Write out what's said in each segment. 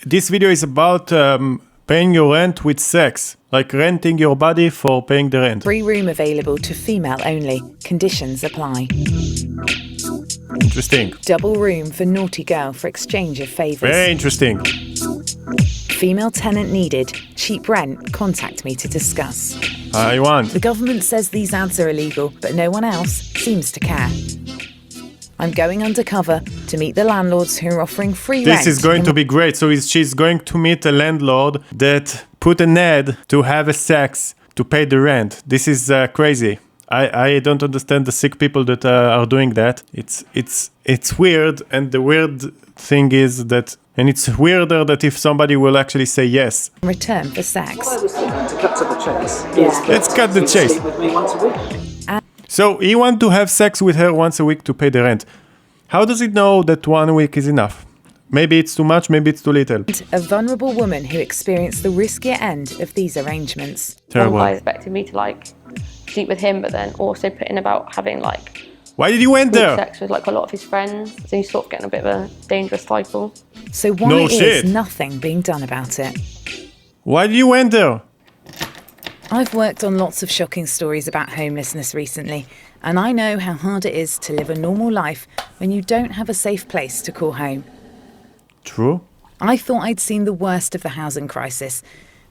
this video is about paying your rent with sex, like renting your body for paying the rent. Free room available to female only. Conditions apply. Interesting. Double room for naughty girl for exchange of favours. Very interesting. Female tenant needed. Cheap rent. Contact me to discuss. I want. The government says these ads are illegal, but no one else seems to care. I'm going undercover to meet the landlords who are offering free rent. This is going to be great. So she's going to meet a landlord that put an ad to have a sex to pay the rent. This is crazy. I don't understand the sick people that are doing that. It's weird, and the weird thing is that, and it's weirder that if somebody will actually say yes. Return for sex. What I was thinking, to cut to the chase, Let's cut the chase. Sleep with me once a week. So he wants to have sex with her once a week to pay the rent. How does it know that 1 week is enough? Maybe it's too much, maybe it's too little. A vulnerable woman who experienced the riskier end of these arrangements. Terrible. One guy expected me to sleep with him, but then also put in about having Why did you went there? sex with a lot of his friends. So he's sort of getting a bit of a dangerous cycle. So why No is shit. nothing being done about it? Why did you went there? I've worked on lots of shocking stories about homelessness recently, and I know how hard it is to live a normal life when you don't have a safe place to call home. True. I thought I'd seen the worst of the housing crisis,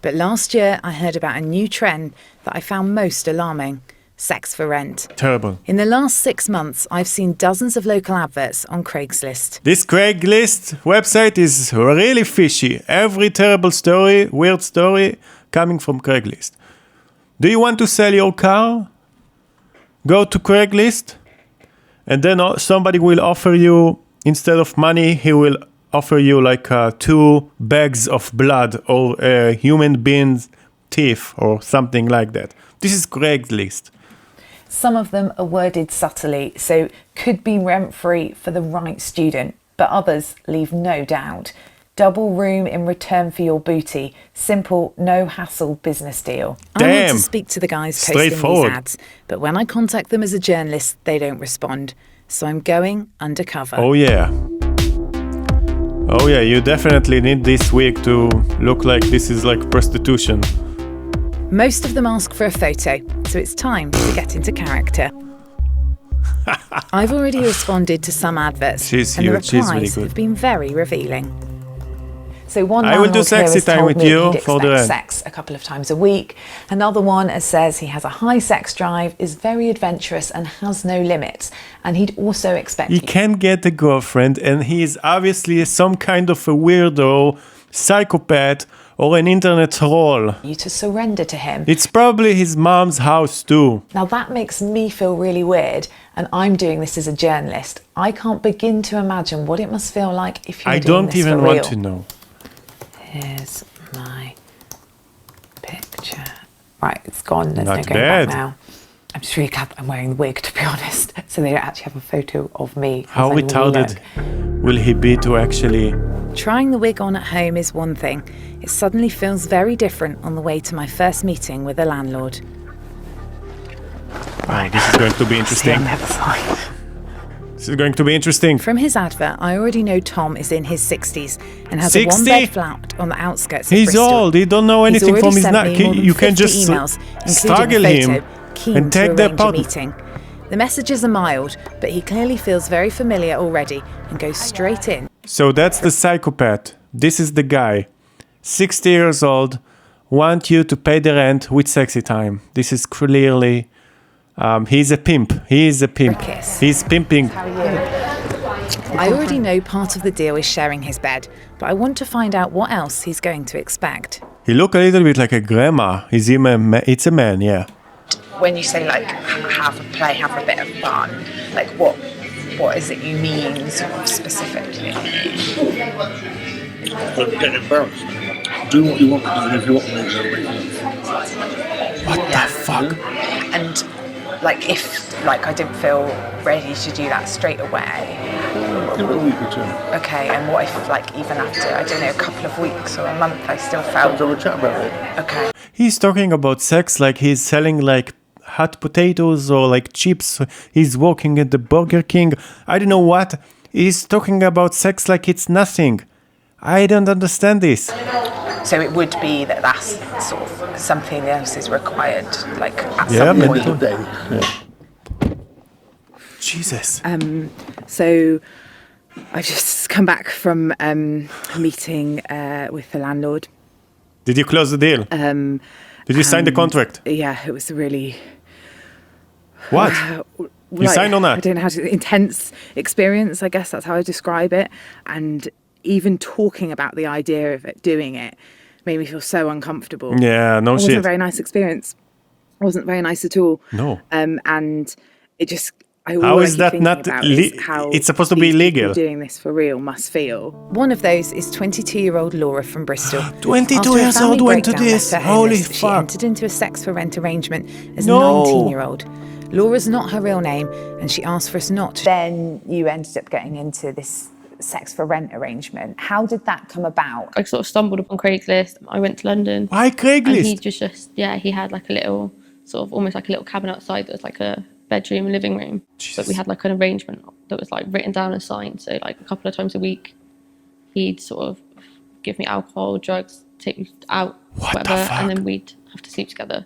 but last year I heard about a new trend that I found most alarming: sex for rent. Terrible. In the last 6 months, I've seen dozens of local adverts on Craigslist. This Craigslist website is really fishy. Every terrible story, weird story, coming from Craigslist. Do you want to sell your car? Go to Craigslist, and then somebody will offer you, instead of money, he will offer you 2 bags of blood or a human being's teeth or something like that. This is Craigslist. Some of them are worded subtly, so could be rent-free for the right student, but others leave no doubt. Double room in return for your booty. Simple, no-hassle business deal. I want Damn. to speak to the guys posting these Straightforward. ads, but when I contact them as a journalist, they don't respond. So I'm going undercover. Oh yeah. Oh yeah, you definitely need this week to look like this is like prostitution. Most of them ask for a photo, so it's time to get into character. I've already responded to some adverts, She's and the huge. She's really replies good. have been very revealing. So one I will do landlord here sexy has time told with me you he'd for the expect rent. sex a couple of times a week. Another one says he has a high sex drive, is very adventurous and has no limits. And he'd also expect He can get a girlfriend, and he is obviously some kind of a weirdo, psychopath, or an internet troll. you to surrender to him. It's probably his mom's house too. Now that makes me feel really weird, and I'm doing this as a journalist. I can't begin to imagine what it must feel like if you're I doing don't this even for want real. to know. Here's my picture. Right, it's gone. There's Not no going bad. back now. I'm just really glad I'm wearing the wig, to be honest. So they don't actually have a photo of me. as How I retarded look. will he be to actually... Trying the wig on at home is one thing. It suddenly feels very different on the way to my first meeting with a landlord. Oh, this is going to be interesting. See, I'm never fine. This is going to be interesting. From his advert, I already know Tom is in his 60s and has 60? a one-bed flat on the outskirts of He's Bristol. old. He don't know anything He's from already his sent night. me more than You can 50 just emails, including struggle a photo, him keen and to take that arrange a part. meeting. The messages are mild, but he clearly feels very familiar already and goes straight in. So that's the psychopath. This is the guy. 60 years old. Want you to pay the rent with sexy time. This is clearly... he's a pimp. He is a pimp. Kiss. He's pimping. I already know part of the deal is sharing his bed, but I want to find out what else he's going to expect. He look a little bit like a grandma. It's a man, yeah. When you say have a play, have a bit of fun, what is it you mean sort of specifically? Don't get embarrassed. Do what you want to do, and if you want to make it, What the fuck? And if I didn't feel ready to do that straight away. give it a week or two. Okay, and what if even after, I don't know, a couple of weeks or a month I still Let's felt... have a chat about it. Okay. He's talking about sex like he's selling hot potatoes or chips. He's working at the Burger King. I don't know what. He's talking about sex like it's nothing. I don't understand this. So it would be that that's sort of something else is required, like at Yeah, some mental. point. Day. Yeah. Jesus. So I just come back from a meeting with the landlord. Did you close the deal? Did you sign the contract? Yeah, it was a really What? You signed on that? I don't know how to intense experience. I guess that's how I describe it. And even talking about the idea of doing it made me feel so uncomfortable. Yeah, no It wasn't shit. a very nice experience. It wasn't very nice at all. No. And it just. How is that not how it's supposed to be these people illegal. doing this for real must feel. One of those is 22-year-old Laura from Bristol. 22 After a years family old went to breakdown this. left her Holy homeless, She fuck. entered into a sex for rent arrangement as a No. 19-year-old. Laura's not her real name, and she asked for us not to. Then you ended up getting into this sex for rent arrangement. How did that come about? I sort of stumbled upon Craigslist. I went to London. Why And he Craigslist? just he had like a little, sort of almost like a little cabin outside that was like a bedroom and living room. But we had like an arrangement that was like written down and signed. So like a couple of times a week, he'd sort of give me alcohol, drugs, take me out, What the whatever, fuck? and then we'd have to sleep together.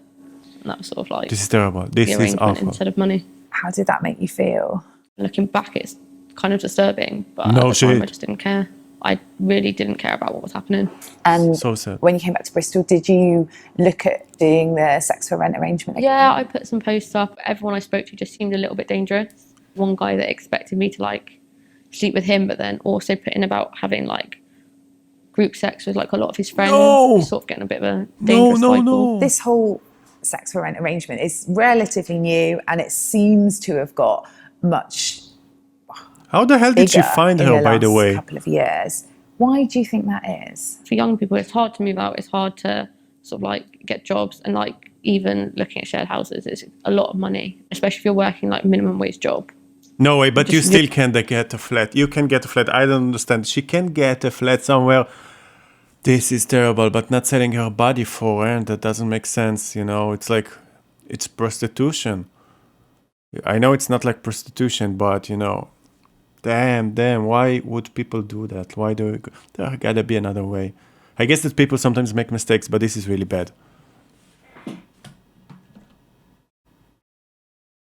And that was sort of like This is terrible. This the is arrangement awful. instead of money. How did that make you feel? Looking back, it's kind of disturbing, but No at the time shit. I just didn't care. I really didn't care about what was happening. And So sad. when you came back to Bristol, did you look at doing the sex for rent arrangement again? Yeah, I put some posts up. Everyone I spoke to just seemed a little bit dangerous. One guy that expected me to like sleep with him, but then also put in about having like group sex with like a lot of his friends. No! Sort of getting a bit of a dangerous cycle. This whole sex for rent arrangement is relatively new, and it seems to have got much How the hell did she bigger find in her, by the last way? couple of years. Why do you think that is? For young people, it's hard to move out. It's hard to sort of like get jobs, and like even looking at shared houses, it's a lot of money, especially if you're working like minimum wage job. No way, but you Just still can't get a flat. You can get a flat. I don't understand. She can get a flat somewhere. This is terrible, but not selling her body for rent, that doesn't make sense, you know. It's like, it's prostitution. I know it's not like prostitution, but, you know, damn, why would people do that? Why do there gotta be another way? I guess that people sometimes make mistakes, but this is really bad.